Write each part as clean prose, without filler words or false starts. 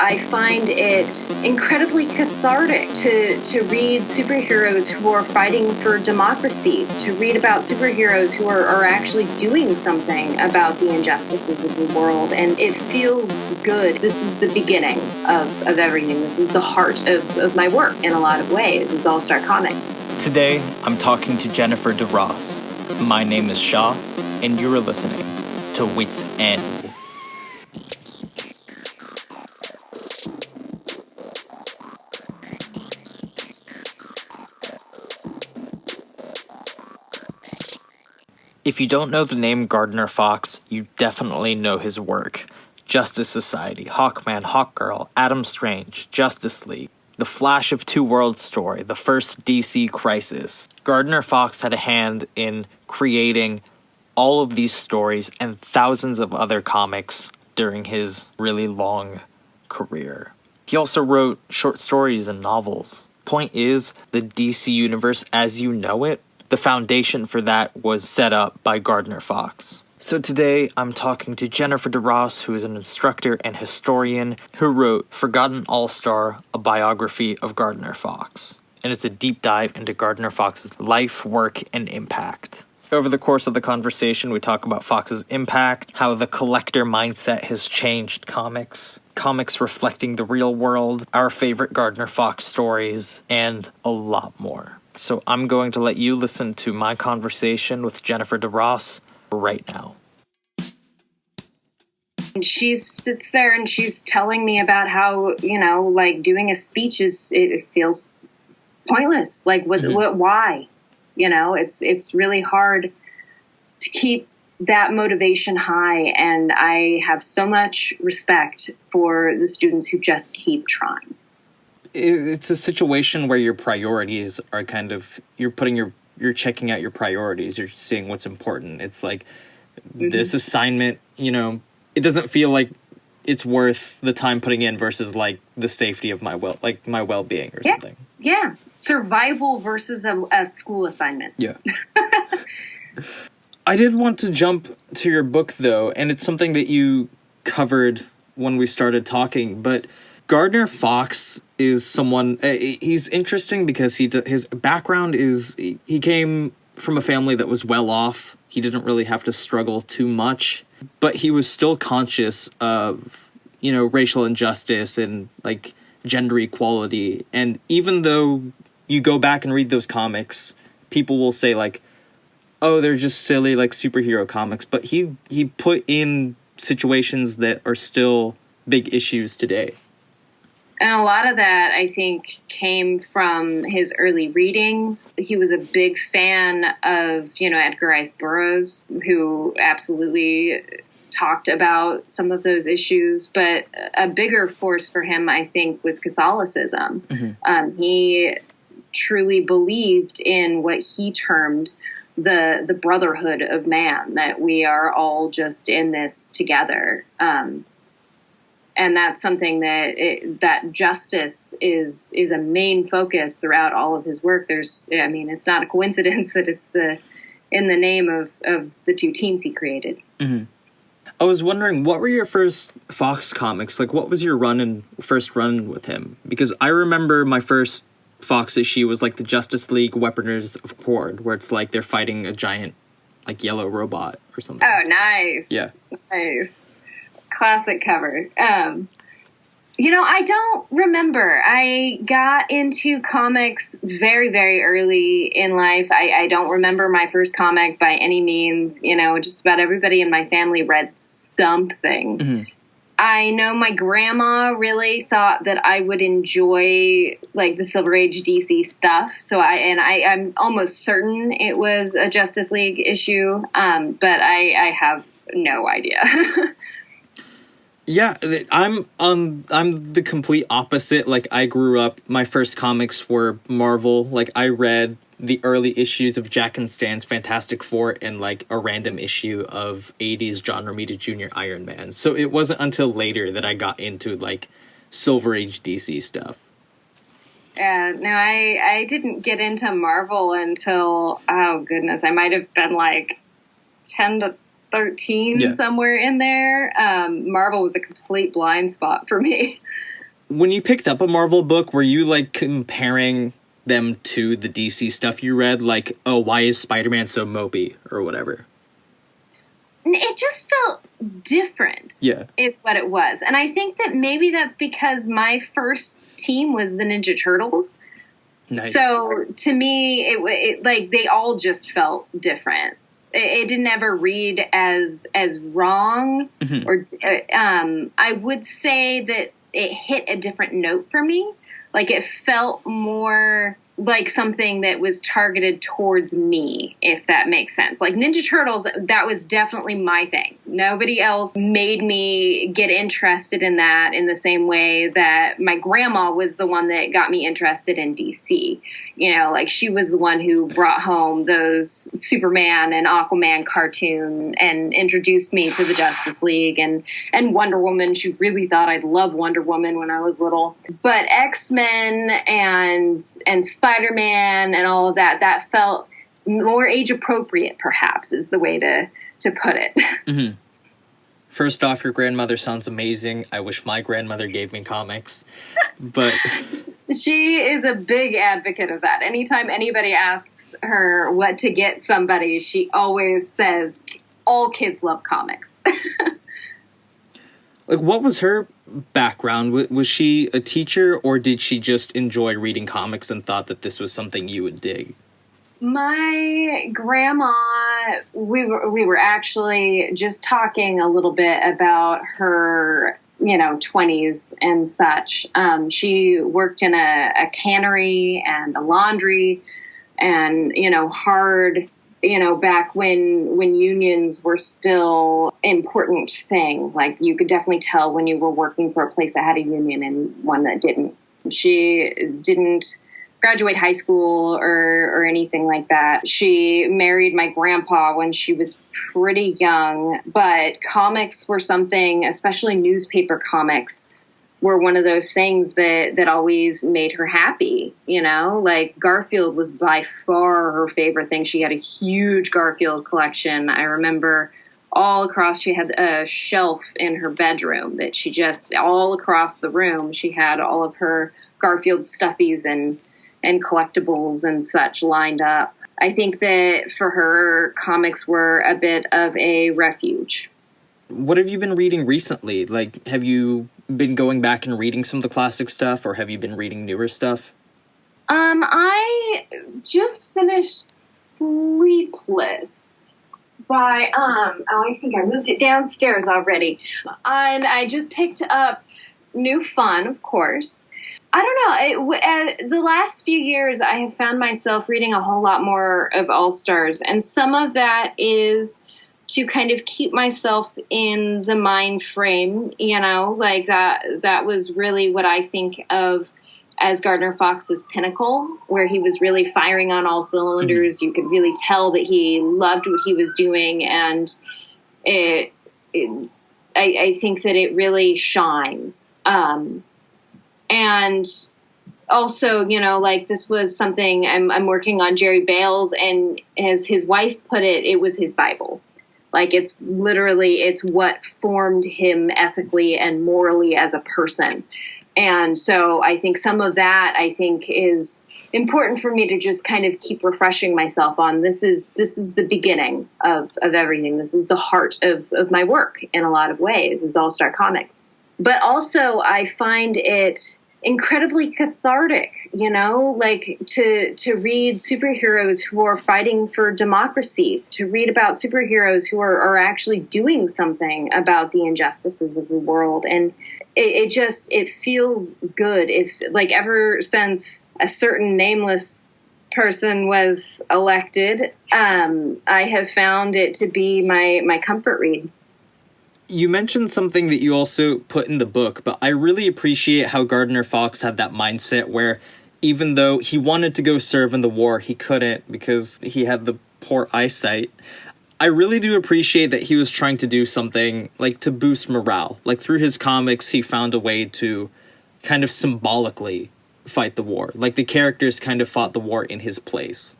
I find it incredibly cathartic to read superheroes who are fighting for democracy, to read about superheroes who are actually doing something about the injustices of the world, and it feels good. This is the beginning of everything. This is the heart of my work in a lot of ways, is All-Star Comics. Today, I'm talking to Jennifer DeRoss. My name is Shaw, and you're listening to Wits End. If you don't know the name Gardner Fox, you definitely know his work. Justice Society, Hawkman, Hawkgirl, Adam Strange, Justice League, The Flash of Two Worlds story, the first DC Crisis. Gardner Fox had a hand in creating all of these stories and thousands of other comics during his really long career. He also wrote short stories and novels. Point is, the DC universe as you know it, the foundation for that was set up by Gardner Fox. So today, I'm talking to Jennifer DeRoss, who is an instructor and historian who wrote Forgotten All-Star, a biography of Gardner Fox. And it's a deep dive into Gardner Fox's life, work, and impact. Over the course of the conversation, we talk about Fox's impact, how the collector mindset has changed comics reflecting the real world, our favorite Gardner Fox stories, and a lot more. So I'm going to let you listen to my conversation with Jennifer DeRoss right now. And she sits there and she's telling me about how, like doing a speech it feels pointless. Like, why? It's really hard to keep that motivation high. And I have so much respect for the students who just keep trying. It's a situation where your priorities are you're checking out your priorities. You're seeing what's important. It's like this assignment, it doesn't feel like it's worth the time putting in versus like the safety of my well-being or something. Yeah. Survival versus a school assignment. Yeah. I did want to jump to your book though, and it's something that you covered when we started talking, but Gardner Fox is someone, he's interesting because his background is, he came from a family that was well off. He didn't really have to struggle too much, but he was still conscious of, racial injustice and like gender equality. And even though you go back and read those comics, people will say like, oh, they're just silly like superhero comics. But he put in situations that are still big issues today. And a lot of that, I think, came from his early readings. He was a big fan of, Edgar Rice Burroughs, who absolutely talked about some of those issues. But a bigger force for him, I think, was Catholicism. Mm-hmm. He truly believed in what he termed the brotherhood of man, that we are all just in this together. And that's something that justice is a main focus throughout all of his work. It's not a coincidence that it's in the name of the two teams he created. Mm-hmm. I was wondering, what were your first Fox comics? Like, what was your first run with him? Because I remember my first Fox issue was like the Justice League Weaponers of Horde, where it's like they're fighting a giant, like, yellow robot or something. Oh, nice. Yeah. Nice. Classic cover. I don't remember. I got into comics very, very early in life. I don't remember my first comic by any means. Just about everybody in my family read something. Mm-hmm. I know my grandma really thought that I would enjoy like the Silver Age DC stuff. So I'm almost certain it was a Justice League issue. But I have no idea. Yeah, I'm the complete opposite. Like, I grew up, my first comics were Marvel. Like, I read the early issues of Jack and Stan's Fantastic Four and, like, a random issue of 80s John Romita Jr. Iron Man. So it wasn't until later that I got into, like, Silver Age DC stuff. No, I didn't get into Marvel until, oh goodness, I might have been, like, 10 to 13, somewhere in there. Marvel was a complete blind spot for me. When you picked up a Marvel book, were you, like, comparing them to the DC stuff you read? Like, oh, why is Spider-Man so mopey, or whatever? It just felt different. Yeah. Is what it was. And I think that maybe that's because my first team was the Ninja Turtles. Nice. So, to me, it like, they all just felt different. It didn't ever read as wrong. Mm-hmm. Or I would say that it hit a different note for me. Like, it felt more like something that was targeted towards me, if that makes sense. Like, Ninja Turtles, that was definitely my thing. Nobody else made me get interested in that in the same way that my grandma was the one that got me interested in DC. You know, like, she was the one who brought home those Superman and Aquaman cartoon and introduced me to the Justice League and Wonder Woman. She really thought I'd love Wonder Woman when I was little. But X-Men and Spider-Man and all of that felt more age appropriate, perhaps, is the way to put it. Mm-hmm. First off, your grandmother sounds amazing. I wish my grandmother gave me comics. But she is a big advocate of that. Anytime anybody asks her what to get somebody, she always says, all kids love comics. Like, what was her background? Was she a teacher, or did she just enjoy reading comics and thought that this was something you would dig? My grandma, we were actually just talking a little bit about her, 20s and such. She worked in a cannery and a laundry and, hard, back when unions were still important thing. Like, you could definitely tell when you were working for a place that had a union and one that didn't. She didn't graduate high school or anything like that. She married my grandpa when she was pretty young, but comics were something, especially newspaper comics, were one of those things that always made her happy. Like, Garfield was by far her favorite thing. She had a huge Garfield collection. I remember all across, she had a shelf in her bedroom that she just, all across the room, she had all of her Garfield stuffies and collectibles and such lined up. I think that for her, comics were a bit of a refuge. What have you been reading recently? Like, have you been going back and reading some of the classic stuff, or have you been reading newer stuff? I just finished Sleepless by, I think I moved it downstairs already. And I just picked up New Fun, of course. I don't know. The last few years, I have found myself reading a whole lot more of All-Stars. And some of that is to kind of keep myself in the mind frame, like that was really what I think of as Gardner Fox's pinnacle, where he was really firing on all cylinders. Mm-hmm. You could really tell that he loved what he was doing. And I think that it really shines. And also, like, this was something I'm working on Jerry Bales, and as his wife put it, it was his Bible. Like, it's what formed him ethically and morally as a person. And so I think some of that, is important for me to just kind of keep refreshing myself on. This is the beginning of everything. This is the heart of my work in a lot of ways, is All-Star Comics. But also I find it incredibly cathartic, like to read superheroes who are fighting for democracy, to read about superheroes who are actually doing something about the injustices of the world. And it feels good. If, like, ever since a certain nameless person was elected, I have found it to be my comfort read. You mentioned something that you also put in the book, but I really appreciate how Gardner Fox had that mindset where even though he wanted to go serve in the war, he couldn't because he had the poor eyesight. I really do appreciate that he was trying to do something, like, to boost morale. Like, through his comics, he found a way to kind of symbolically fight the war. Like, the characters kind of fought the war in his place.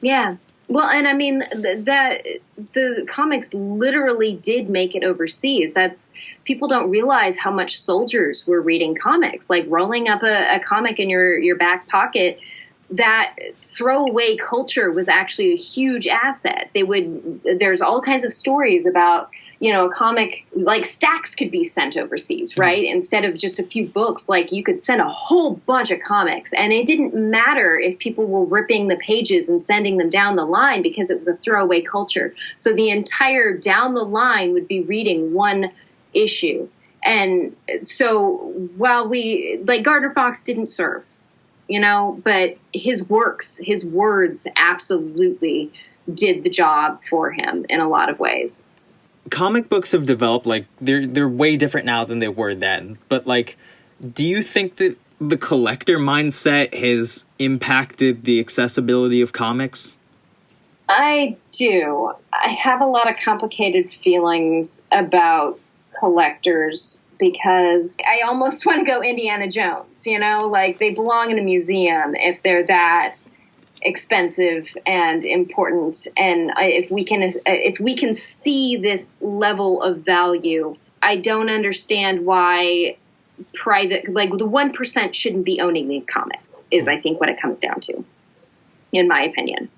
Yeah. Well, and I mean that the comics literally did make it overseas. People don't realize how much soldiers were reading comics, like rolling up a comic in your back pocket. That throwaway culture was actually a huge asset. There's all kinds of stories about, a comic, like stacks could be sent overseas, right? Instead of just a few books, like you could send a whole bunch of comics, and it didn't matter if people were ripping the pages and sending them down the line because it was a throwaway culture. So the entire down the line would be reading one issue. And so while Gardner Fox didn't serve, but his words absolutely did the job for him in a lot of ways. Comic books have developed, they're way different now than they were then. But, do you think that the collector mindset has impacted the accessibility of comics? I do. I have a lot of complicated feelings about collectors because I almost want to go Indiana Jones, they belong in a museum if they're that expensive and important. And if we can see this level of value, I don't understand why the 1% shouldn't be owning these comics is, I think, what it comes down to, in my opinion.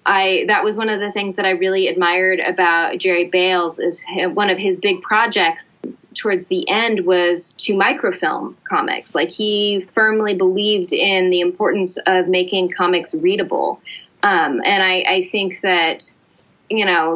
That was one of the things that I really admired about Jerry Bales is one of his big projects towards the end was to microfilm comics. He firmly believed in the importance of making comics readable. And I think that,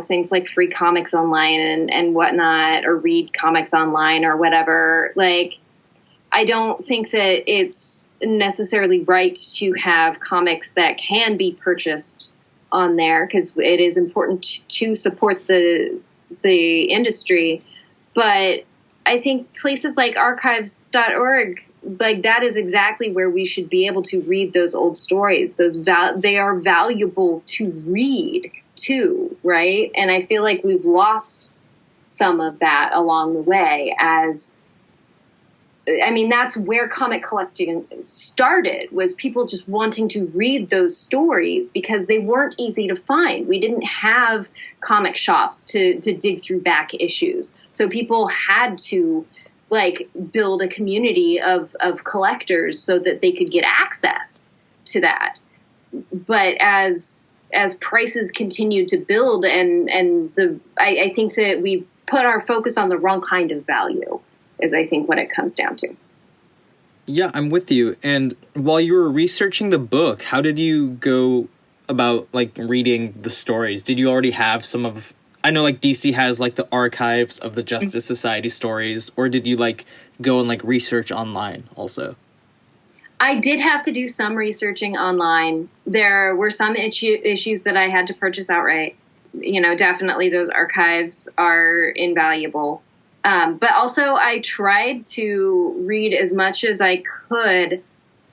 things like free comics online and whatnot, or read comics online or whatever, I don't think that it's necessarily right to have comics that can be purchased on there because it is important to support the industry. But I think places like archives.org, that is exactly where we should be able to read those old stories. They are valuable to read too, right? And I feel like we've lost some of that along the way that's where comic collecting started, was people just wanting to read those stories because they weren't easy to find. We didn't have comic shops to dig through back issues. So people had to build a community of collectors so that they could get access to that. But as prices continued to build I think that we put our focus on the wrong kind of value is, I think, what it comes down to. Yeah, I'm with you. And while you were researching the book, how did you go about, reading the stories? Did you already have some of... I know, DC has, the archives of the Justice Society stories, or did you, go and, research online also? I did have to do some researching online. There were some issues that I had to purchase outright. Definitely those archives are invaluable. But also I tried to read as much as I could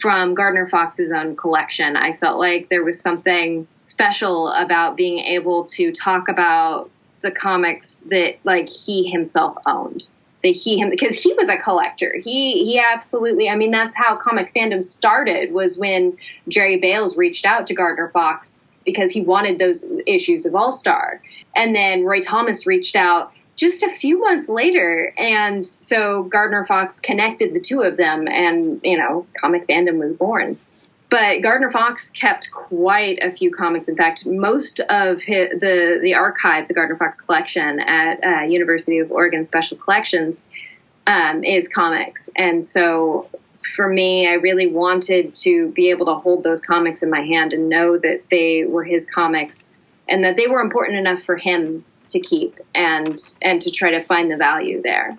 from Gardner Fox's own collection. I felt like there was something special about being able to talk about the comics that he himself owned. Because he was a collector. He absolutely, that's how comic fandom started, was when Jerry Bales reached out to Gardner Fox because he wanted those issues of All-Star. And then Roy Thomas reached out just a few months later, and so Gardner Fox connected the two of them, and comic fandom was born. But Gardner Fox kept quite a few comics. In fact, most of the archive, the Gardner Fox collection at University of Oregon Special Collections, is comics. And so for me, I really wanted to be able to hold those comics in my hand and know that they were his comics and that they were important enough for him to keep and to try to find the value there.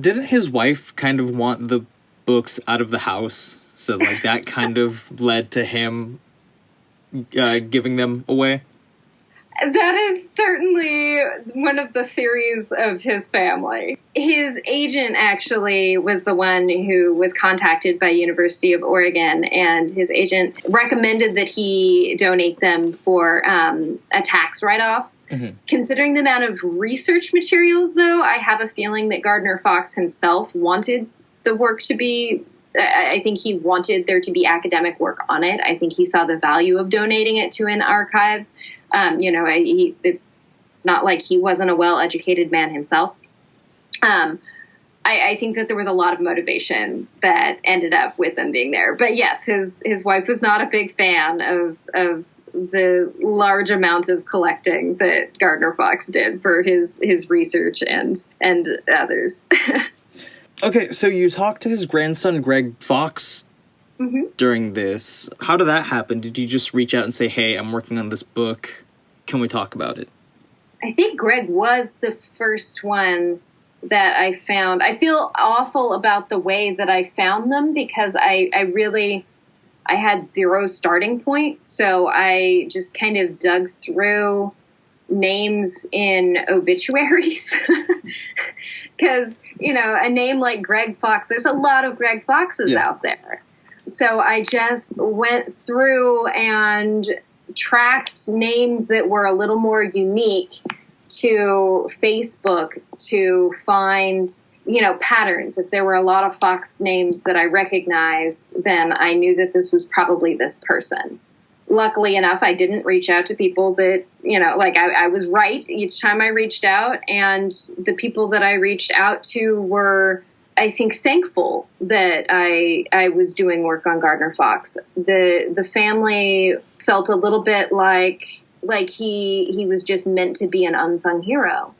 Didn't his wife kind of want the books out of the house? So that kind of led to him giving them away? That is certainly one of the theories of his family. His agent actually was the one who was contacted by University of Oregon, and his agent recommended that he donate them for a tax write-off. Mm-hmm. Considering the amount of research materials, though, I have a feeling that Gardner Fox himself wanted the work to be I think he wanted there to be academic work on it. I think he saw the value of donating it to an archive. It's not like he wasn't a well-educated man himself. I think that there was a lot of motivation that ended up with them being there. But yes, his wife was not a big fan of the large amount of collecting that Gardner Fox did for his research and others. Okay, so you talked to his grandson, Greg Fox, during this. How did that happen? Did you just reach out and say, hey, I'm working on this book. Can we talk about it? I think Greg was the first one that I found. I feel awful about the way that I found them because I had zero starting point. So I just kind of dug through names in obituaries because, a name like Greg Fox, there's a lot of Greg Foxes out there. So I just went through and tracked names that were a little more unique to Facebook to find, patterns. If there were a lot of Fox names that I recognized, then I knew that this was probably this person. Luckily enough, I didn't reach out to people that, I was right each time I reached out. And the people that I reached out to were, I think, thankful that I was doing work on Gardner Fox. The family felt a little bit like he was just meant to be an unsung hero.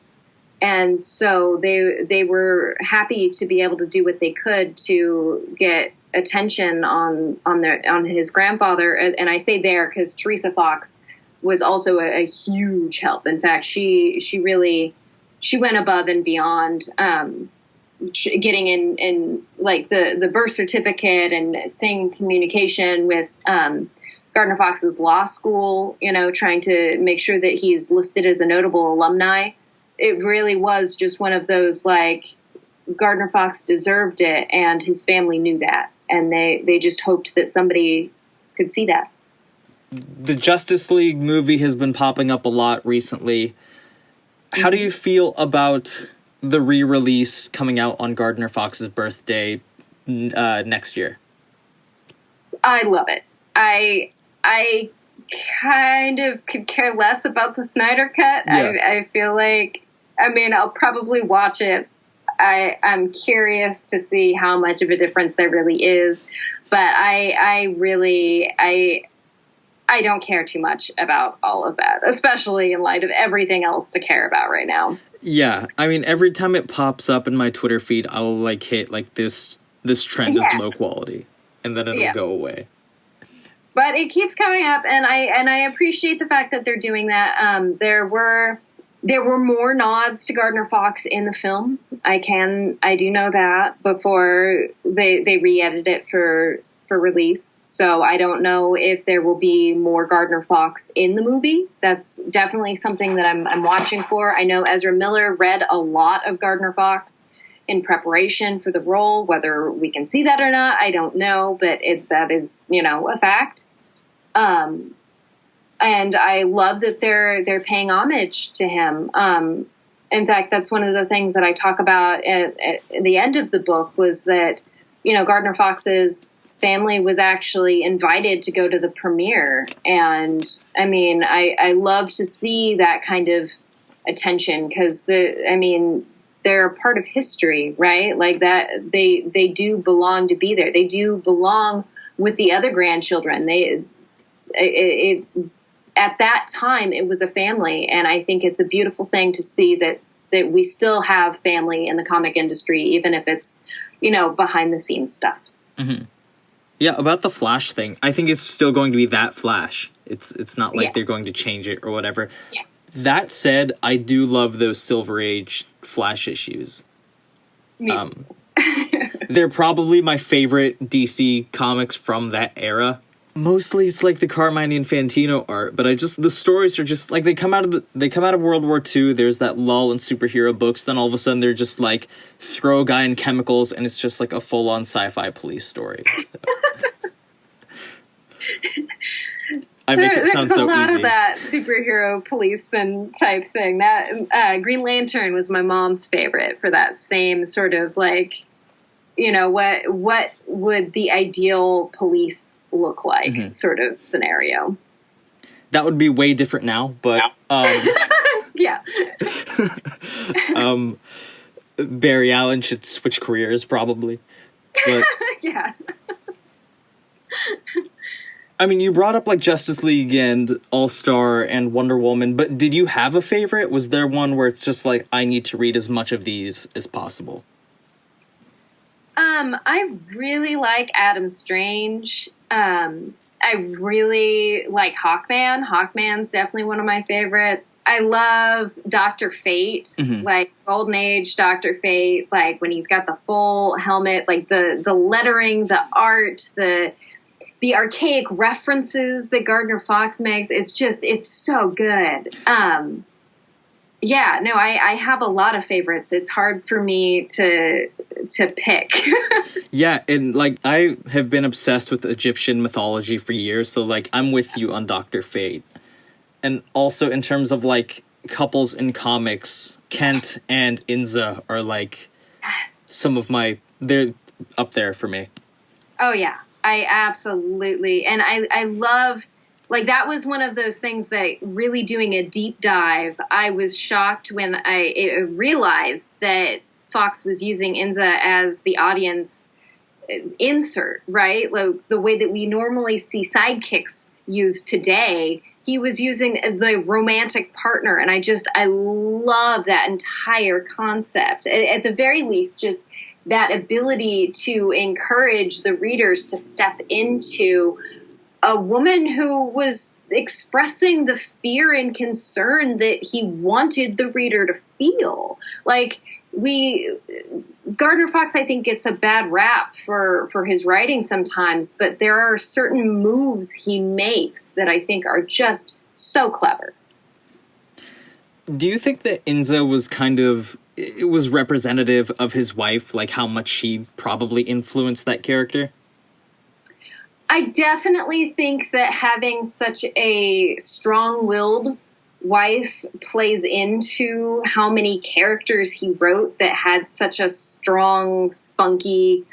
And so they were happy to be able to do what they could to get attention on his grandfather. And I say there because Teresa Fox was also a huge help. In fact, she went above and beyond, getting in like the birth certificate and staying in communication with Gardner Fox's law school, trying to make sure that he's listed as a notable alumni. It really was just one of those, Gardner Fox deserved it, and his family knew that. And they just hoped that somebody could see that. The Justice League movie has been popping up a lot recently. How do you feel about the re-release coming out on Gardner Fox's birthday next year? I love it. I kind of could care less about the Snyder Cut. Yeah. I feel like, I'll probably watch it. I'm curious to see how much of a difference there really is, but I don't care too much about all of that, especially in light of everything else to care about right now. Yeah, every time it pops up in my Twitter feed, I'll hit this trend is low quality, and then it'll go away. But it keeps coming up, and I appreciate the fact that they're doing that. There were more nods to Gardner Fox in the film. I do know that before they re-edited it for release. So I don't know if there will be more Gardner Fox in the movie. That's definitely something that I'm watching for. I know Ezra Miller read a lot of Gardner Fox in preparation for the role. Whether we can see that or not, I don't know, but that is, a fact. And I love that they're paying homage to him. In fact, that's one of the things that I talk about at the end of the book was that, Gardner Fox's family was actually invited to go to the premiere. And I love to see that kind of attention because they're a part of history, right? Like that, they do belong to be there. They do belong with the other grandchildren. At that time, it was a family, and I think it's a beautiful thing to see that we still have family in the comic industry, even if it's, behind the scenes stuff. Mm-hmm. Yeah, about the Flash thing, I think it's still going to be that Flash. It's not like they're going to change it or whatever. Yeah. That said, I do love those Silver Age Flash issues. Me too. They're probably my favorite DC comics from that era. Mostly it's like the Carmine Infantino art, but the stories are just they come out of World War II. There's that lull in superhero books. Then all of a sudden they're just throw a guy in chemicals, and it's just a full on sci-fi police story. So. I make it sound so easy. There's a lot of that superhero policeman type thing. That Green Lantern was my mom's favorite for that same sort of what would the ideal police look like, sort of scenario. That would be way different now, but yeah. Barry Allen should switch careers probably. But yeah. I mean, you brought up like Justice League and All-Star and Wonder Woman, but did you have a favorite? Was there one where it's just like, I need to read as much of these as possible? I really like Adam Strange. I really like Hawkman. Hawkman's definitely one of my favorites. I love Dr. Fate, like Golden Age Dr. Fate, like when he's got the full helmet, like the lettering, the art, the archaic references that Gardner Fox makes. It's so good. Yeah, no, I have a lot of favorites. It's hard for me to pick. Yeah, and like I have been obsessed with Egyptian mythology for years, so like I'm with you on Dr. Fate. And also in terms of like couples in comics, Kent and Inza are like some of they're up there for me. Oh yeah, I absolutely, and I love, like, that was one of those things that really doing a deep dive, I was shocked when I realized that Fox was using Inza as the audience insert, right? Like the way that we normally see sidekicks used today, he was using the romantic partner. And I love that entire concept. At the very least, just that ability to encourage the readers to step into a woman who was expressing the fear and concern that he wanted the reader to feel. Like, Gardner Fox, I think, gets a bad rap for his writing sometimes, but there are certain moves he makes that I think are just so clever. Do you think that Inza was it was representative of his wife, like how much she probably influenced that character? I definitely think that having such a strong-willed wife plays into how many characters he wrote that had such a strong, spunky,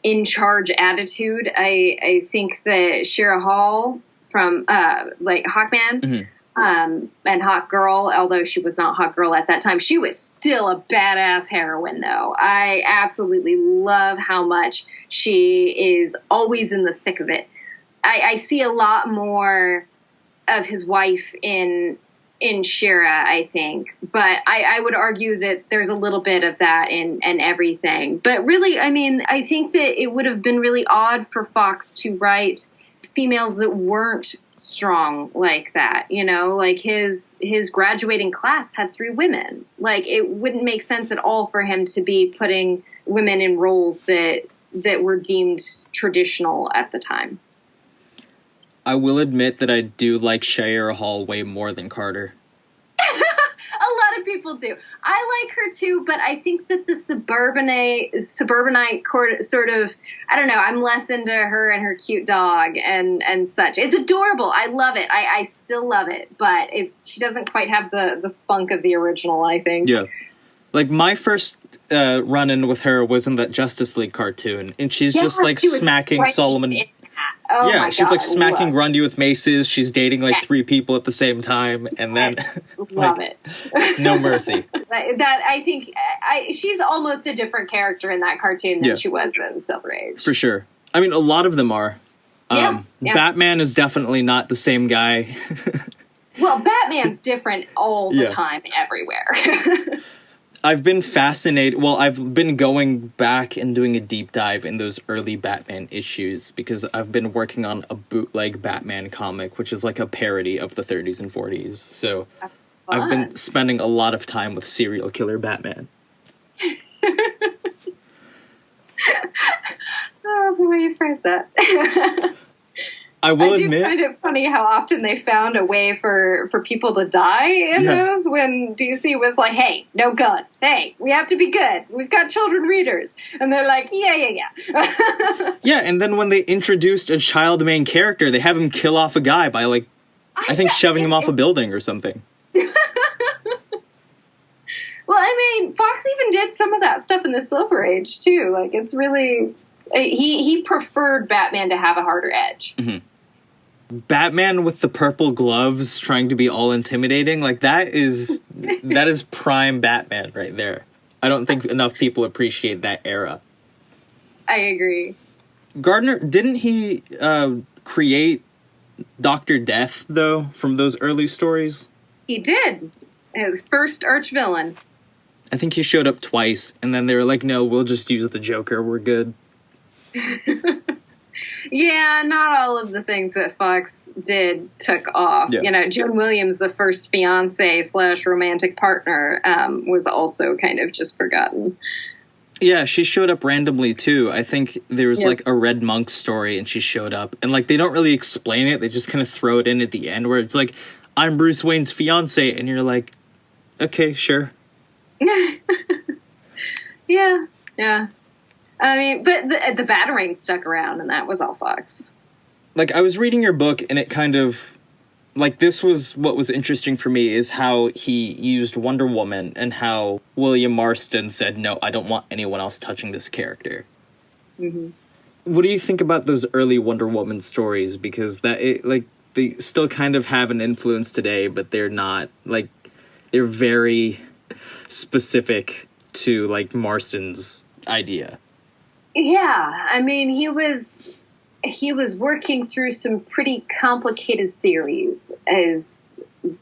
in-charge attitude. I think that Shira Hall from Hawkman and Hawkgirl, although she was not Hawkgirl at that time, she was still a badass heroine, though. I absolutely love how much she is always in the thick of it. I see a lot more of his wife in Shira, I think. But I would argue that there's a little bit of that in everything. But really, I mean, I think that it would have been really odd for Fox to write females that weren't strong like that, like his graduating class had 3 women. Like, it wouldn't make sense at all for him to be putting women in roles that were deemed traditional at the time. I will admit that I do like Shira Hall way more than Carter. A lot of people do. I like her too, but I think that the suburbanite sort of, I don't know, I'm less into her and her cute dog and such. It's adorable. I love it. I still love it, but she doesn't quite have the spunk of the original, I think. Yeah. Like, my first run-in with her was in that Justice League cartoon, and she's just like smacking Solomon. Oh yeah, my she's God, like smacking Grundy with maces. She's dating like 3 people at the same time, and then love it. No mercy. That I think she's almost a different character in that cartoon than she was in Silver Age. For sure. I mean, a lot of them are. Yeah. Batman is definitely not the same guy. Well, Batman's different all the time, everywhere. I've been fascinated. Well, I've been going back and doing a deep dive in those early Batman issues because I've been working on a bootleg Batman comic, which is like a parody of the 30s and 40s. So I've been spending a lot of time with serial killer Batman. Oh, the way you phrase that. I admit, find it funny how often they found a way for people to die in those when DC was like, hey, no guns. Hey, we have to be good. We've got children readers. And they're like, yeah. Yeah, and then when they introduced a child main character, they have him kill off a guy by, like, I think shoving him off a building or something. Well, I mean, Fox even did some of that stuff in the Silver Age, too. Like, it's really... He preferred Batman to have a harder edge. Mm-hmm. Batman with the purple gloves trying to be all intimidating, like, that is prime Batman right there. I don't think enough people appreciate that era. I agree. Gardner, didn't he create Dr. Death, though, from those early stories? He did. His first arch-villain. I think he showed up twice, and then they were like, no, we'll just use the Joker, we're good. Yeah, not all of the things that Fox did took off. Yeah. You know, Joan Williams, the first fiance/romantic partner, was also kind of just forgotten. Yeah, she showed up randomly, too. I think there was, like, a Red Monk story, and she showed up. And, like, they don't really explain it. They just kind of throw it in at the end, where it's like, I'm Bruce Wayne's fiance, and you're like, okay, sure. Yeah. I mean, but the Batarang stuck around, and that was all Fox. Like, I was reading your book, and it kind of... Like, this was what was interesting for me, is how he used Wonder Woman, and how William Marston said, no, I don't want anyone else touching this character. Mm-hmm. What do you think about those early Wonder Woman stories? Because they still kind of have an influence today, but they're not, like, they're very specific to, like, Marston's idea. Yeah, I mean, he was working through some pretty complicated theories, is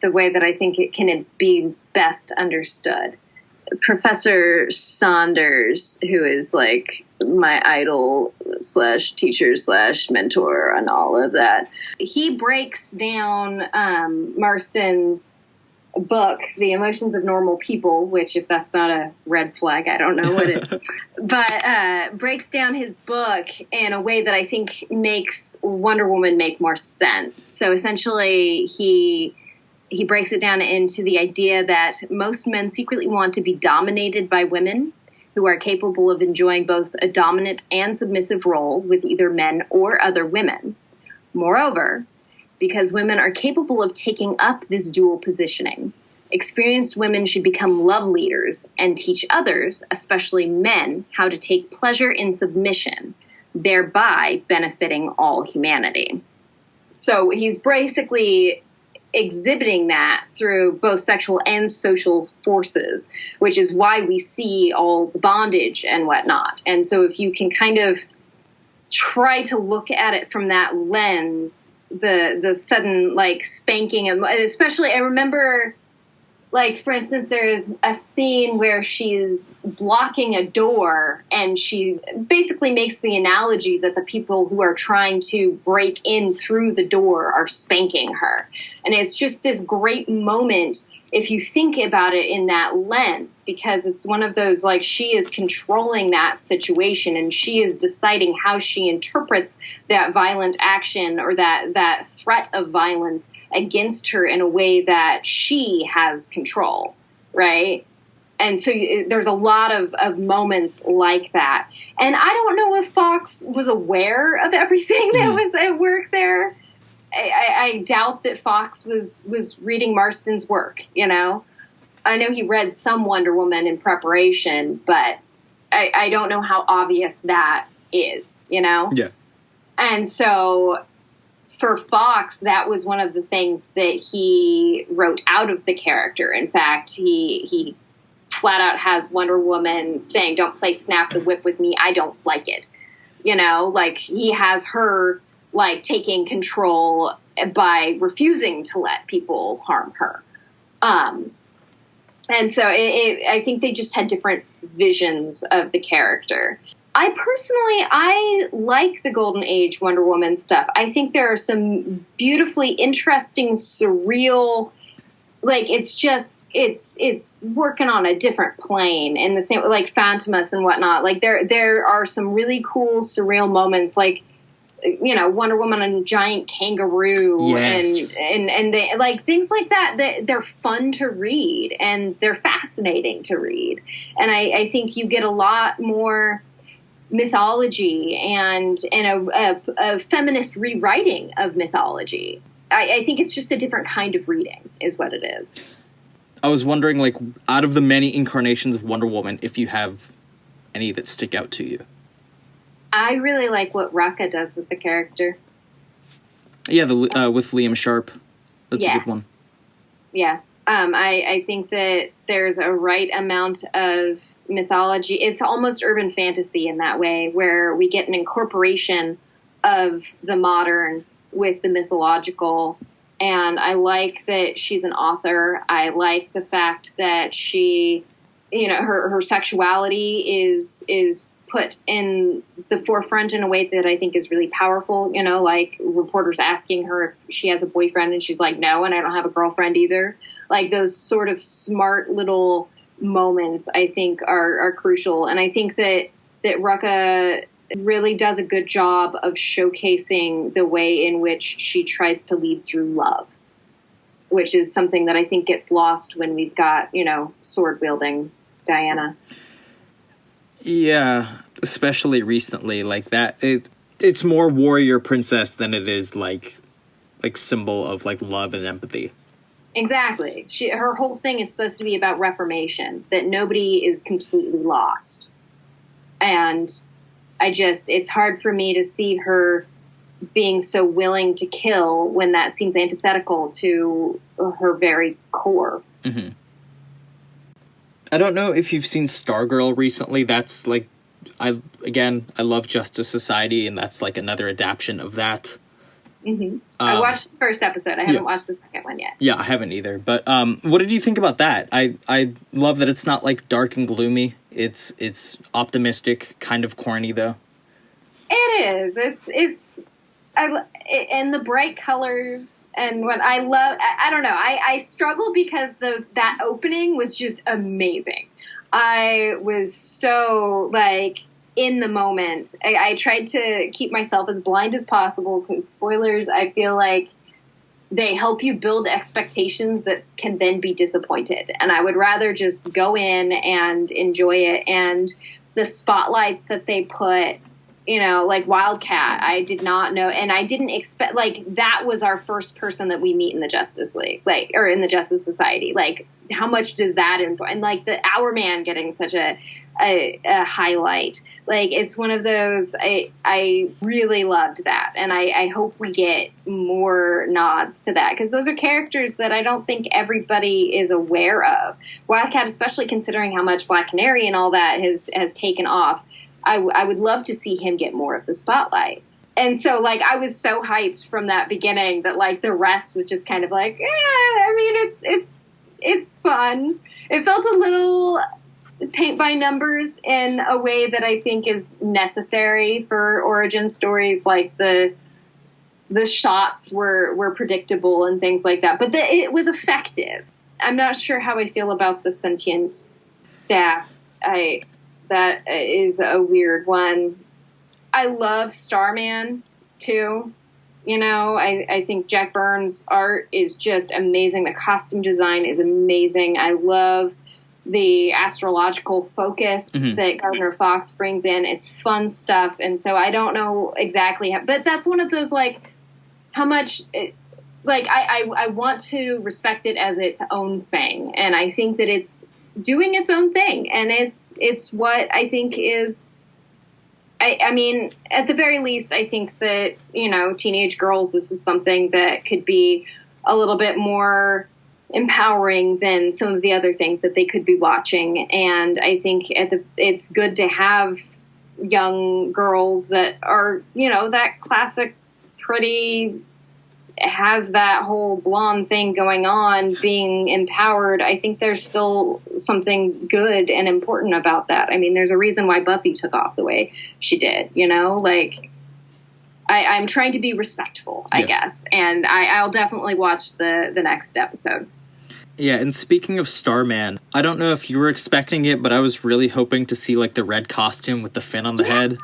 the way that I think it can be best understood. Professor Saunders, who is like my idol / teacher / mentor and all of that, he breaks down Marston's book, The Emotions of Normal People, which, if that's not a red flag, I don't know what it is. But breaks down his book in a way that I think makes Wonder Woman make more sense. So essentially, he breaks it down into the idea that most men secretly want to be dominated by women who are capable of enjoying both a dominant and submissive role with either men or other women. Moreover, because women are capable of taking up this dual positioning, experienced women should become love leaders and teach others, especially men, how to take pleasure in submission, thereby benefiting all humanity. So he's basically exhibiting that through both sexual and social forces, which is why we see all the bondage and whatnot. And so if you can kind of try to look at it from that lens, the sudden, like, spanking, and especially, I remember, like, for instance, there's a scene where she's blocking a door, and she basically makes the analogy that the people who are trying to break in through the door are spanking her. And it's just this great moment if you think about it in that lens, because it's one of those, like, she is controlling that situation, and she is deciding how she interprets that violent action or that threat of violence against her in a way that she has control, right? And so there's a lot of moments like that. And I don't know if Fox was aware of everything that was at work there. I doubt that Fox was reading Marston's work, you know? I know he read some Wonder Woman in preparation, but I don't know how obvious that is, you know? Yeah. And so for Fox, that was one of the things that he wrote out of the character. In fact, he flat out has Wonder Woman saying, don't play snap the whip with me, I don't like it. You know, like, he has her, like, taking control by refusing to let people harm her. And so I think they just had different visions of the character. I like the Golden Age Wonder Woman stuff. I think there are some beautifully interesting, surreal, like, it's working on a different plane in the same, like Phantomas and whatnot. Like, there are some really cool, surreal moments, like, you know, Wonder Woman and a giant kangaroo. Yes. and they, like, things like that, they're fun to read and they're fascinating to read. And I think you get a lot more mythology and a feminist rewriting of mythology. I think it's just a different kind of reading is what it is. I was wondering, like, out of the many incarnations of Wonder Woman, if you have any that stick out to you. I really like what Rucka does with the character. Yeah, with Liam Sharp. That's a good one. Yeah. I think that there's a right amount of mythology. It's almost urban fantasy in that way, where we get an incorporation of the modern with the mythological. And I like that she's an author. I like the fact that she, her sexuality is put in the forefront in a way that I think is really powerful. Like reporters asking her if she has a boyfriend and she's like, no, and I don't have a girlfriend either. Like those sort of smart little moments I think are crucial. And I think that Rucka really does a good job of showcasing the way in which she tries to lead through love, which is something that I think gets lost when we've got, sword wielding Diana. Yeah, especially recently, like that. It's more warrior princess than it is like symbol of like love and empathy. Exactly. Her whole thing is supposed to be about reformation, that nobody is completely lost. And it's hard for me to see her being so willing to kill when that seems antithetical to her very core. Mm-hmm. I don't know if you've seen Stargirl recently. That's like, I love Justice Society, and that's like another adaptation of that. Mm-hmm. I watched the first episode. I haven't watched the second one yet. Yeah, I haven't either. But what did you think about that? I love that it's not like dark and gloomy. It's optimistic, kind of corny though. It is. And the bright colors and what I love. I don't know. I struggle because that opening was just amazing. I was so like in the moment. I tried to keep myself as blind as possible because spoilers, I feel like they help you build expectations that can then be disappointed. And I would rather just go in and enjoy it. And the spotlights that they put, like Wildcat, I did not know. And I didn't expect, like, that was our first person that we meet in the Justice League, like, or in the Justice Society. Like, how much does that influence? And like the Hour Man getting such a highlight. Like, it's one of those, I really loved that. And I hope we get more nods to that, because those are characters that I don't think everybody is aware of. Wildcat, especially considering how much Black Canary and all that has taken off. I would love to see him get more of the spotlight. And so, like, I was so hyped from that beginning that, like, the rest was just kind of like, I mean, it's fun. It felt a little paint by numbers in a way that I think is necessary for origin stories. Like, the shots were predictable and things like that. But it was effective. I'm not sure how I feel about the sentient staff. That is a weird one. I love Starman, too. I think Jack Byrne's art is just amazing. The costume design is amazing. I love the astrological focus that Gardner Fox brings in. It's fun stuff. And so I don't know exactly how, but that's one of those, like, how much, I want to respect it as its own thing. And I think that it's doing its own thing, and it's what I think is. I mean, at the very least, I think that teenage girls, this is something that could be a little bit more empowering than some of the other things that they could be watching. And I think it's good to have young girls that are that classic pretty. Has that whole blonde thing going on, being empowered. I think there's still something good and important about that. I mean, there's a reason why Buffy took off the way she did, like I'm trying to be respectful, I guess. And I'll definitely watch the next episode. Yeah. And speaking of Starman, I don't know if you were expecting it, but I was really hoping to see like the red costume with the fin on the head.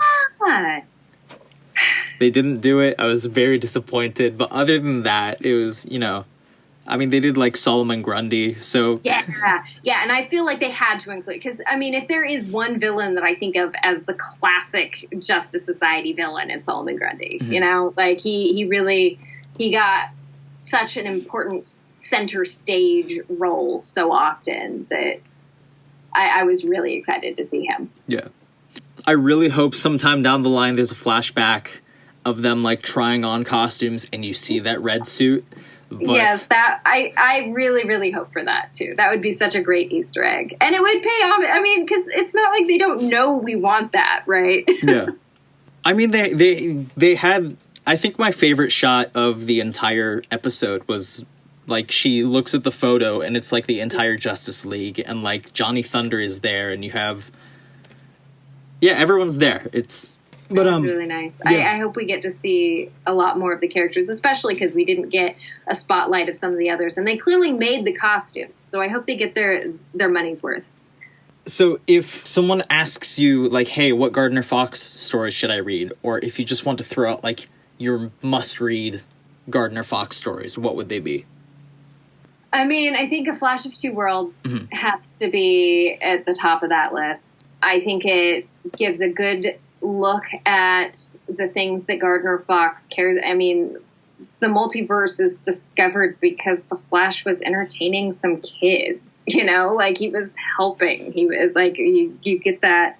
They didn't do it. I was very disappointed. But other than that, it was, I mean, they did like Solomon Grundy. So yeah. And I feel like they had to include, because I mean, if there is one villain that I think of as the classic Justice Society villain, it's Solomon Grundy. Like he got such an important center stage role so often that I was really excited to see him. Yeah. I really hope sometime down the line there's a flashback of them, like, trying on costumes and you see that red suit. But yes, that I really, really hope for that, too. That would be such a great Easter egg. And it would pay off. I mean, because it's not like they don't know we want that, right? Yeah. I mean, they had... I think my favorite shot of the entire episode was, like, she looks at the photo and it's, like, the entire Justice League. And, like, Johnny Thunder is there and you have... Yeah, everyone's there. It's really nice. Yeah. I hope we get to see a lot more of the characters, especially because we didn't get a spotlight of some of the others, and they clearly made the costumes. So I hope they get their money's worth. So if someone asks you, like, hey, what Gardner Fox stories should I read? Or if you just want to throw out, like, your must-read Gardner Fox stories, what would they be? I mean, I think A Flash of Two Worlds has to be at the top of that list. I think it gives a good look at the things that Gardner Fox cares. I mean, the multiverse is discovered because the Flash was entertaining some kids, you know, like he was helping. He was like, you get that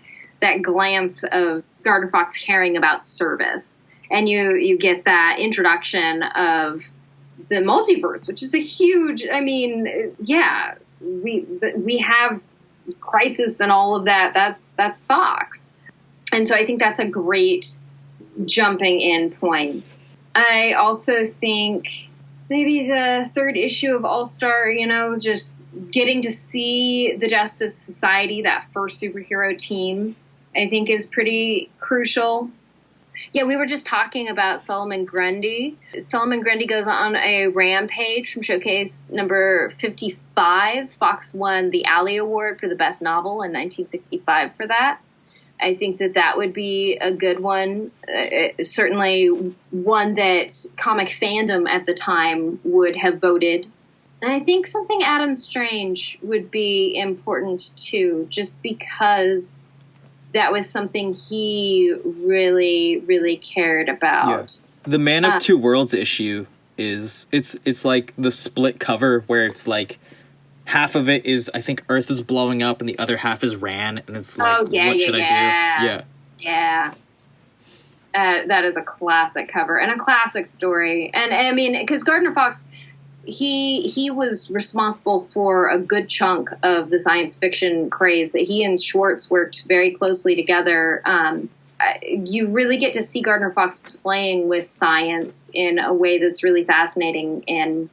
glance of Gardner Fox caring about service, and you get that introduction of the multiverse, which is a huge, I mean, yeah, we have Crisis and all of that. That's Fox. And so I think that's a great jumping in point. I also think maybe the third issue of All-Star, you know, just getting to see the Justice Society, that first superhero team, I think is pretty crucial. Yeah, we were just talking about Solomon Grundy. Solomon Grundy goes on a rampage from Showcase number 55. Fox won the Alley Award for the Best Novel in 1965 for that. I think that would be a good one. Certainly one that comic fandom at the time would have voted. And I think something Adam Strange would be important too, just because that was something he really, really cared about. Yeah. The Man of Two Worlds issue is, it's like the split cover where it's like, half of it is, I think, Earth is blowing up, and the other half is Ran, and it's like, what should I do? Yeah. That is a classic cover, and a classic story. And, I mean, because Gardner Fox, he was responsible for a good chunk of the science fiction craze. That he and Schwartz worked very closely together. You really get to see Gardner Fox playing with science in a way that's really fascinating in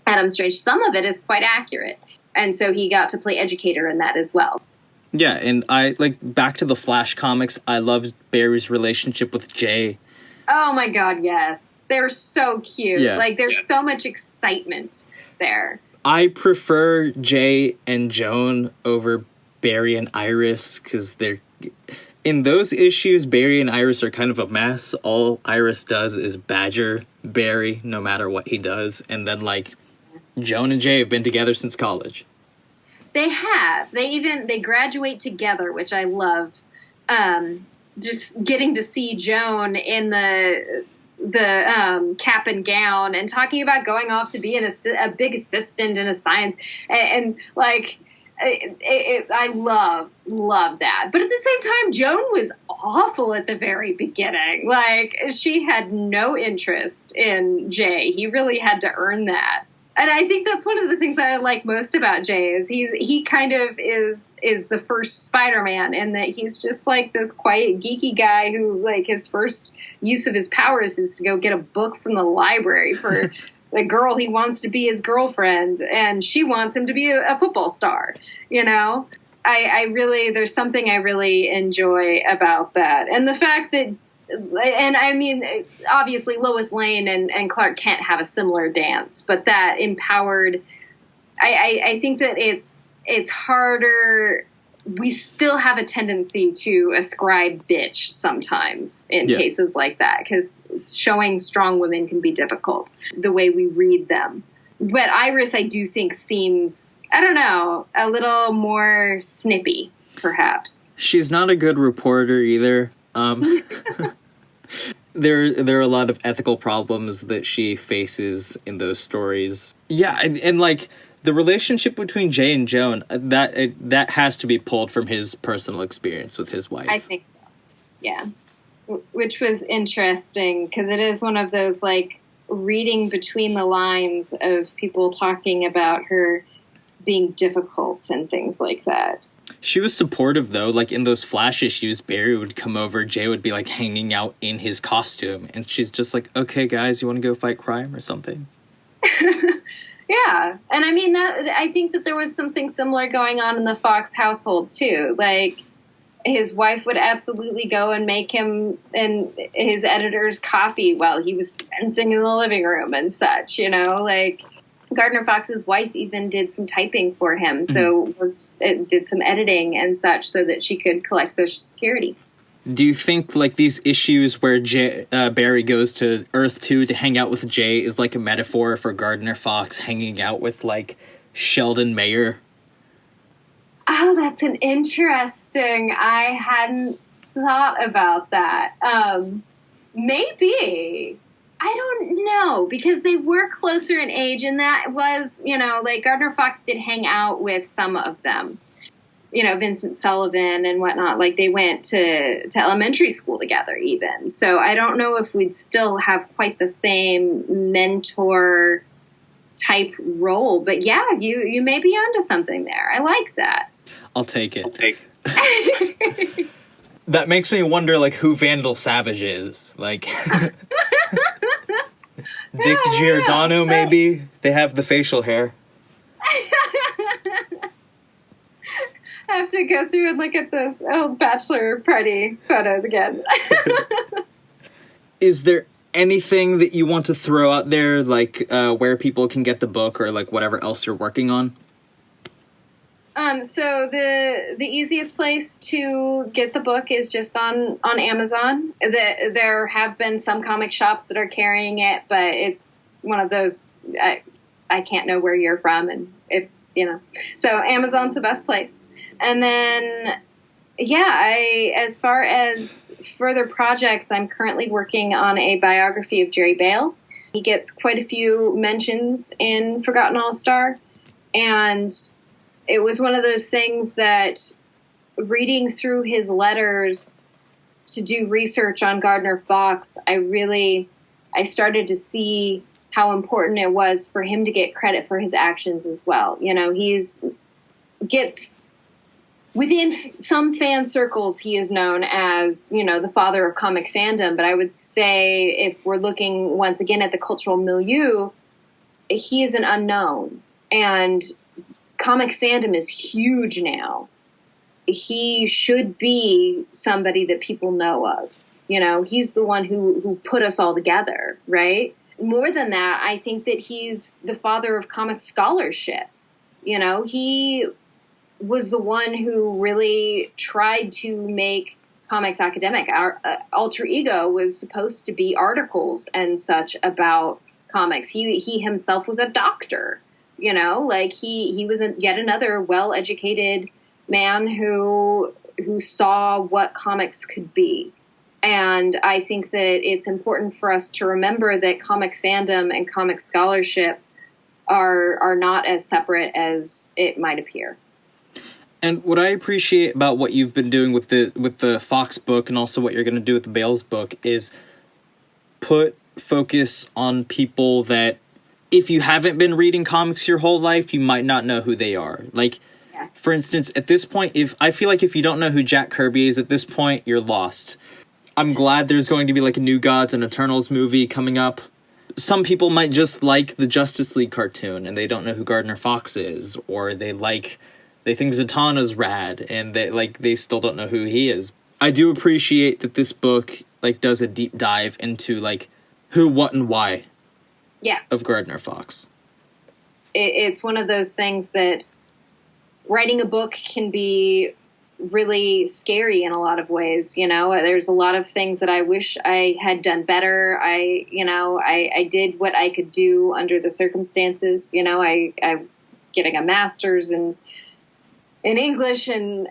Adam Strange. Some of it is quite accurate. And so he got to play educator in that as well. Yeah, and I, like, back to the Flash comics, I loved Barry's relationship with Jay. Oh my god, yes. They're so cute. Yeah. Like, there's so much excitement there. I prefer Jay and Joan over Barry and Iris, because they're... In those issues, Barry and Iris are kind of a mess. All Iris does is badger Barry, no matter what he does. And then, like, Joan and Jay have been together since college. They have. They graduate together, which I love. Just getting to see Joan in the cap and gown and talking about going off to be a big assistant in a science and like I love that. But at the same time, Joan was awful at the very beginning. Like, she had no interest in Jay. He really had to earn that. And I think that's one of the things I like most about Jay is he kind of is the first Spider-Man, in that he's just like this quiet, geeky guy who, like, his first use of his powers is to go get a book from the library for the girl he wants to be his girlfriend, and she wants him to be a football star, you know? There's something I really enjoy about that. And the fact that, and I mean, obviously Lois Lane and Clark Kent have a similar dance, but that empowered, I think that it's harder. We still have a tendency to ascribe bitch sometimes in cases like that, because showing strong women can be difficult, the way we read them. But Iris, I do think, seems, I don't know, a little more snippy, perhaps. She's not a good reporter either. there are a lot of ethical problems that she faces in those stories. Yeah, and like the relationship between Jay and Joan, that has to be pulled from his personal experience with his wife. I think so. Yeah. Which was interesting because it is one of those like reading between the lines of people talking about her being difficult and things like that. She was supportive, though. Like, in those Flash issues, Barry would come over, Jay would be, like, hanging out in his costume, and she's just like, okay, guys, you want to go fight crime or something? Yeah. And I mean, I think that there was something similar going on in the Fox household, too. Like, his wife would absolutely go and make him and his editors coffee while he was fencing in the living room and such, you know, like Gardner Fox's wife even did some typing for him. So did some editing and such so that she could collect Social Security. Do you think like these issues where Barry goes to Earth 2 to hang out with Jay is like a metaphor for Gardner Fox hanging out with like Sheldon Mayer? Oh, that's an interesting. I hadn't thought about that. Maybe. I don't know, because they were closer in age, and that was, you know, like Gardner Fox did hang out with some of them. You know, Vincent Sullivan and whatnot. Like they went to elementary school together even. So I don't know if we'd still have quite the same mentor type role. But yeah, you may be onto something there. I like that. I'll take it. That makes me wonder, like, who Vandal Savage is. Like, Dick Giordano, maybe? They have the facial hair. I have to go through and look at those old bachelor party photos again. Is there anything that you want to throw out there, like, where people can get the book or, like, whatever else you're working on? So the easiest place to get the book is just on Amazon. There have been some comic shops that are carrying it, but it's one of those, I can't know where you're from, and if, you know, so Amazon's the best place. And then, yeah, as far as further projects, I'm currently working on a biography of Jerry Bales. He gets quite a few mentions in Forgotten All-Star, and it was one of those things that reading through his letters to do research on Gardner Fox, I started to see how important it was for him to get credit for his actions as well. You know, gets within some fan circles, he is known as, you know, the father of comic fandom. But I would say if we're looking once again at the cultural milieu, he is an unknown. And comic fandom is huge now. He should be somebody that people know of. You know, he's the one who put us all together, right? More than that, I think that he's the father of comic scholarship. You know, he was the one who really tried to make comics academic. Our alter ego was supposed to be articles and such about comics. He himself was a doctor. You know, like he was yet another well-educated man who saw what comics could be. And I think that it's important for us to remember that comic fandom and comic scholarship are not as separate as it might appear. And what I appreciate about what you've been doing with the Fox book and also what you're going to do with the Bales book is put focus on people that if you haven't been reading comics your whole life, you might not know who they are. Like, yeah. For instance, at this point, I feel like if you don't know who Jack Kirby is at this point, you're lost. I'm glad there's going to be like a New Gods and Eternals movie coming up. Some people might just like the Justice League cartoon and they don't know who Gardner Fox is, or they think Zatanna's rad and they still don't know who he is. I do appreciate that this book like does a deep dive into like who, what, and why. Yeah. Of Gardner Fox. It's one of those things that writing a book can be really scary in a lot of ways. You know, there's a lot of things that I wish I had done better. I did what I could do under the circumstances. You know, I was getting a master's in English and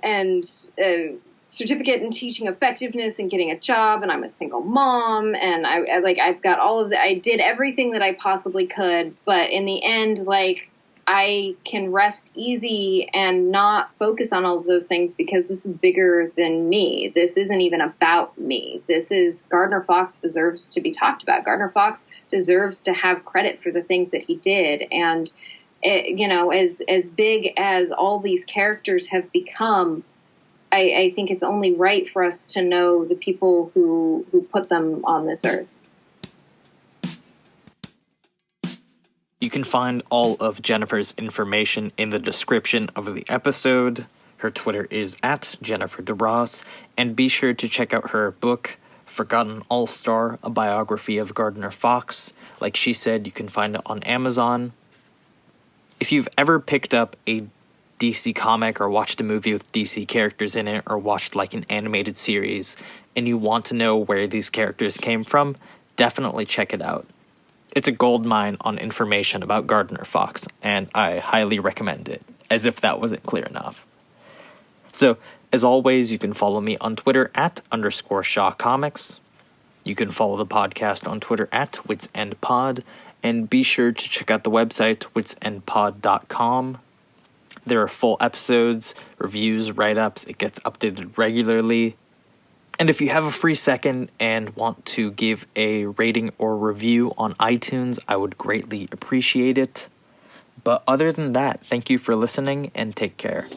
certificate in teaching effectiveness and getting a job, and I'm a single mom, and I've got all of the, I did everything that I possibly could, but in the end, like, I can rest easy and not focus on all of those things because this is bigger than me. This isn't even about me. This is, Gardner Fox deserves to be talked about. Gardner Fox deserves to have credit for the things that he did. And, you know, as big as all these characters have become, I think it's only right for us to know the people who put them on this earth. You can find all of Jennifer's information in the description of the episode. Her Twitter is @JenniferDeRoss, and be sure to check out her book, Forgotten All-Star, a biography of Gardner Fox. Like she said, you can find it on Amazon. If you've ever picked up a DC comic or watched a movie with DC characters in it, or watched like an animated series, and you want to know where these characters came from, definitely check it out. It's a goldmine on information about Gardner Fox, and I highly recommend it, as if that wasn't clear enough. So, as always, you can follow me on Twitter @_ShawComics. You can follow the podcast on Twitter @WitsEndPod, and be sure to check out the website, witsendpod.com. There are full episodes, reviews, write-ups. It gets updated regularly. And if you have a free second and want to give a rating or review on iTunes, I would greatly appreciate it. But other than that, thank you for listening and take care.